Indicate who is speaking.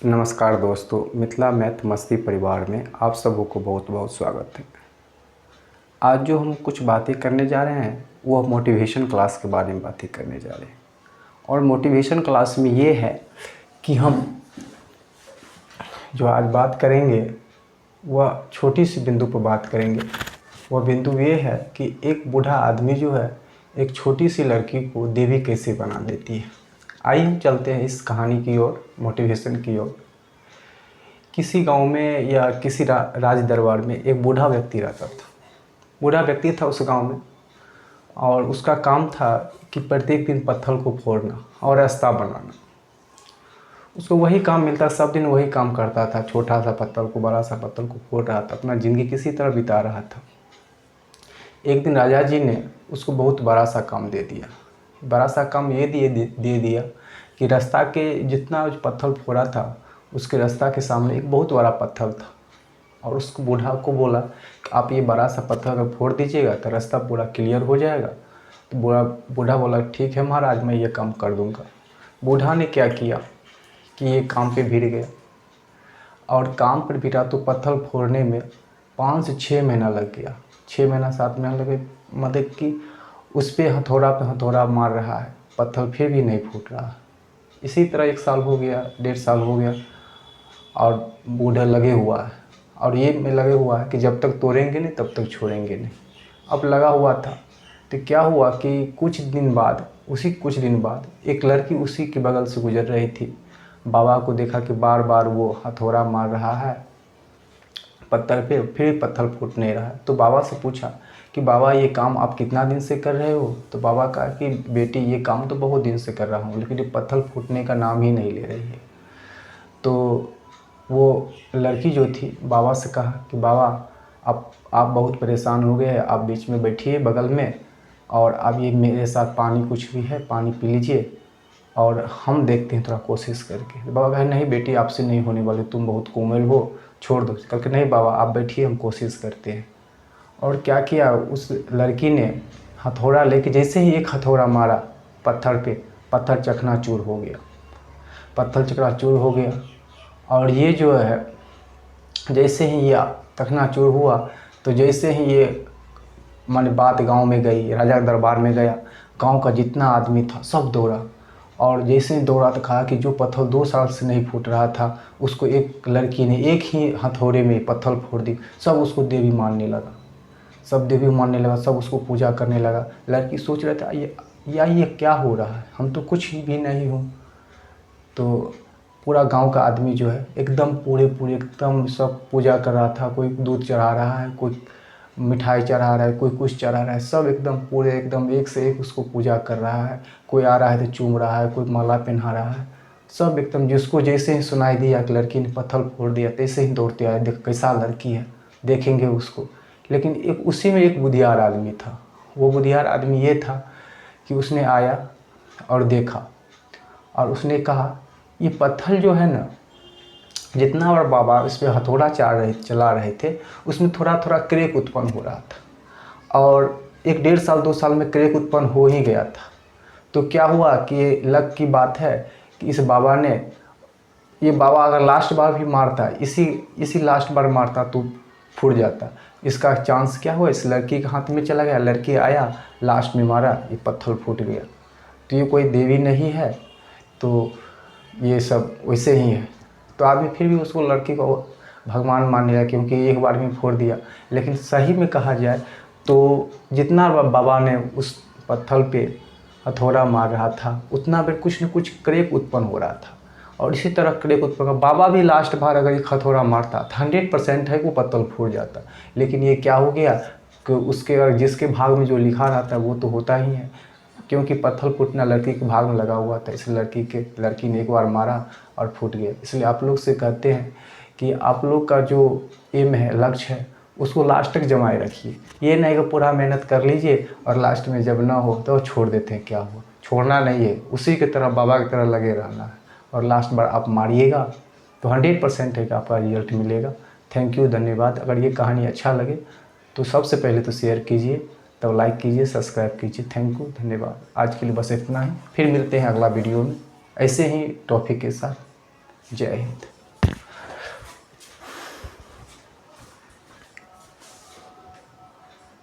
Speaker 1: नमस्कार दोस्तों, मिथिला मैथ मस्ती परिवार में आप सबों को बहुत बहुत स्वागत है। आज जो हम कुछ बातें करने जा रहे हैं वो मोटिवेशन क्लास के बारे में बातें करने जा रहे हैं। और मोटिवेशन क्लास में ये है कि हम जो आज बात करेंगे वह छोटी सी बिंदु पर बात करेंगे। वह बिंदु ये है कि एक बूढ़ा आदमी जो है एक छोटी सी लड़की को देवी कैसे बना देती है। आइए हम चलते हैं इस कहानी की ओर, मोटिवेशन की ओर। किसी गांव में या किसी राज दरबार में एक बूढ़ा व्यक्ति रहता था। बूढ़ा व्यक्ति था उस गांव में और उसका काम था कि प्रत्येक दिन पत्थर को फोड़ना और रास्ता बनाना। उसको वही काम मिलता, सब दिन वही काम करता था। छोटा सा पत्थर को, बड़ा सा पत्थर को फोड़ रहा था, अपना ज़िंदगी किसी तरह बिता रहा था। एक दिन राजा जी ने उसको बहुत बड़ा सा काम दे दिया। बड़ा सा काम ये दे दिया कि रास्ता के जितना पत्थर फोड़ा था उसके रास्ता के सामने एक बहुत बड़ा पत्थर था। और उसको बूढ़ा को बोला कि आप ये बड़ा सा पत्थर अगर फोड़ दीजिएगा तो रास्ता पूरा क्लियर हो जाएगा। तो बूढ़ा बोला ठीक है महाराज, मैं ये काम कर दूंगा। बूढ़ा ने क्या किया कि ये काम पे भिड़ गया और काम पर भिड़ा तो पत्थर फोड़ने में 5 से 6 महीना लग गया। 6 महीना 7 महीना लगे, मतलब कि उस पर हथौड़ा पे हथौड़ा मार रहा है, पत्थर फिर भी नहीं फूट रहा। इसी तरह 1 साल हो गया, 1.5 साल हो गया और बूढ़ा लगे हुआ है। और ये में लगे हुआ है कि जब तक तोड़ेंगे नहीं तब तक छोड़ेंगे नहीं। अब लगा हुआ था तो क्या हुआ कि कुछ दिन बाद एक लड़की उसी के बगल से गुजर रही थी। बाबा को देखा कि बार बार वो हथौड़ा मार रहा है पत्थर पे, फिर पत्थर फूट नहीं रहा है। तो बाबा से पूछा कि बाबा ये काम आप कितना दिन से कर रहे हो। तो बाबा कहा कि बेटी ये काम तो बहुत दिन से कर रहा हूँ, लेकिन ये पत्थर फूटने का नाम ही नहीं ले रही है। तो वो लड़की जो थी बाबा से कहा कि बाबा आप बहुत परेशान हो गए, आप बीच में बैठिए बगल में और आप ये मेरे साथ पानी कुछ भी है पानी पी लीजिए और हम देखते हैं थोड़ा कोशिश करके। तो बाबा कहे नहीं बेटी आपसे नहीं होने वाली, तुम बहुत कोमल हो, छोड़ दो। कल के नहीं बाबा आप बैठिए, हम कोशिश करते हैं। और क्या किया, उस लड़की ने हथौड़ा लेके जैसे ही एक हथौड़ा मारा पत्थर पे, पत्थर चकनाचूर हो गया। पत्थर चकनाचूर हो गया और ये जो है जैसे ही ये चकनाचूर हुआ तो जैसे ही ये माने बात गांव में गई, राजा के दरबार में गया, गांव का जितना आदमी था सब दौड़ा। और जैसे ही दौड़ा तो कहा कि जो पत्थर 2 साल से नहीं फूट रहा था उसको एक लड़की ने एक ही हथौड़े में पत्थर फोड़ दी। सब उसको देवी मानने लगा, सब उसको पूजा करने लगा। लड़की सोच रहा था ये क्या हो रहा है, हम तो कुछ भी नहीं हूँ। तो पूरा गांव का आदमी जो है एकदम पूरे एकदम सब पूजा कर रहा था। कोई दूध चढ़ा रहा है, कोई मिठाई चढ़ा रहा है, कोई कुछ चढ़ा रहा है, सब एकदम पूरे एकदम एक से एक उसको पूजा कर रहा है। कोई आ रहा है तो चूम रहा है, कोई माला पहना रहा है, सब एकदम। जिसको जैसे ही सुनाई दिया कि लड़की ने पत्थर फोड़ दिया तैसे ही दौड़ते आए, देख कैसा लड़की है, देखेंगे उसको। लेकिन एक उसी में एक बुधियार आदमी था। वो बुधियार आदमी ये था कि उसने आया और देखा और उसने कहा ये पत्थर जो है ना, जितना बार बाबा इस पर हथौड़ा चला रहे थे उसमें थोड़ा थोड़ा क्रैक उत्पन्न हो रहा था और 1.5 साल 2 साल में क्रैक उत्पन्न हो ही गया था। तो क्या हुआ कि ये लक की बात है कि इस बाबा ने, ये बाबा अगर लास्ट बार भी मारता, इसी लास्ट बार मारता तो फूट जाता। इसका चांस क्या हुआ, इस लड़की के हाथ में चला गया। लड़की आया, लास्ट में मारा, ये पत्थर फूट गया। तो ये कोई देवी नहीं है, तो ये सब वैसे ही है। तो आदमी फिर भी उसको, लड़की को भगवान मानने लगा क्योंकि एक बार में फोड़ दिया। लेकिन सही में कहा जाए तो जितना बाबा ने उस पत्थर पे हथौड़ा मार रहा था उतना बेर कुछ न कुछ क्रैक उत्पन्न हो रहा था। और इसी तरह क्रैक उत्पन्न, बाबा भी लास्ट बार अगर एक हथौड़ा मारता तो 100% है वो पत्थर फूट जाता। लेकिन ये क्या हो गया कि उसके जिसके भाग में जो लिखा रहता है वो तो होता ही है, क्योंकि पत्थर फूटना लड़की के भाग में लगा हुआ था। इस लड़की ने एक बार मारा और फूट गया। इसलिए आप लोग से कहते हैं कि आप लोग का जो एम है, लक्ष्य है, उसको लास्ट तक जमाए रखिए। ये नहीं कि पूरा मेहनत कर लीजिए और लास्ट में जब ना हो तो छोड़ देते हैं। क्या हो, छोड़ना नहीं है, उसी की तरह बाबा की तरह लगे रहना है। और लास्ट बार आप मारिएगा तो 100% है कि आपका रिजल्ट मिलेगा। थैंक यू, धन्यवाद। अगर ये कहानी अच्छा लगे तो सबसे पहले तो शेयर कीजिए, तो लाइक कीजिए, सब्सक्राइब कीजिए। थैंक यू, धन्यवाद। आज के लिए बस इतना ही, फिर मिलते हैं अगला वीडियो में ऐसे ही टॉपिक के साथ। जय हिंद।